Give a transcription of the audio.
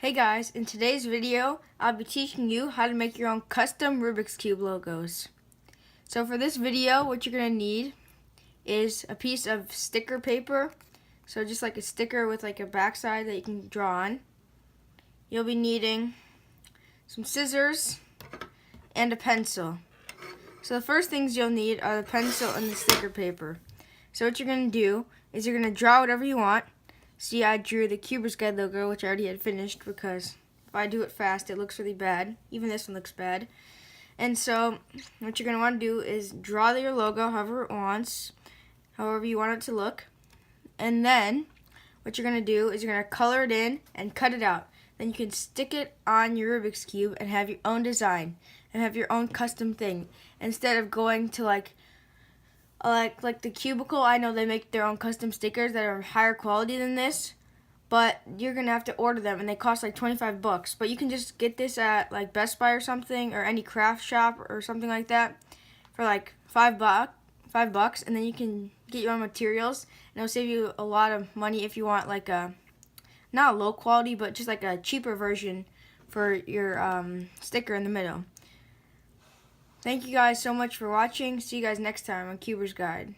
Hey guys, in today's video, I'll be teaching you how to make your own custom Rubik's Cube logos. So for this video, what you're going to need is a piece of sticker paper. So just like a sticker with like a backside that you can draw on. You'll be needing some scissors and a pencil. So the first things you'll need are the pencil and the sticker paper. So what you're going to do is you're going to draw whatever you want. See, I drew the Cuber's Guide logo, which I already had finished because if I do it fast, it looks really bad. Even this one looks bad. And so, what you're going to want to do is draw your logo however you want it to look. And then, what you're going to do is you're going to color it in and cut it out. Then you can stick it on your Rubik's Cube and have your own design and have your own custom thing. Instead of going to like the Cubicle, I know they make their own custom stickers that are higher quality than this, but you're gonna have to order them and they cost like 25 bucks. But you can just get this at like Best Buy or something, or any craft shop or something like that for like $5, and then you can get your own materials and it'll save you a lot of money if you want like a not a low quality but just like a cheaper version for your sticker in the middle. Thank you guys so much for watching. See you guys next time on Cuber's Guide.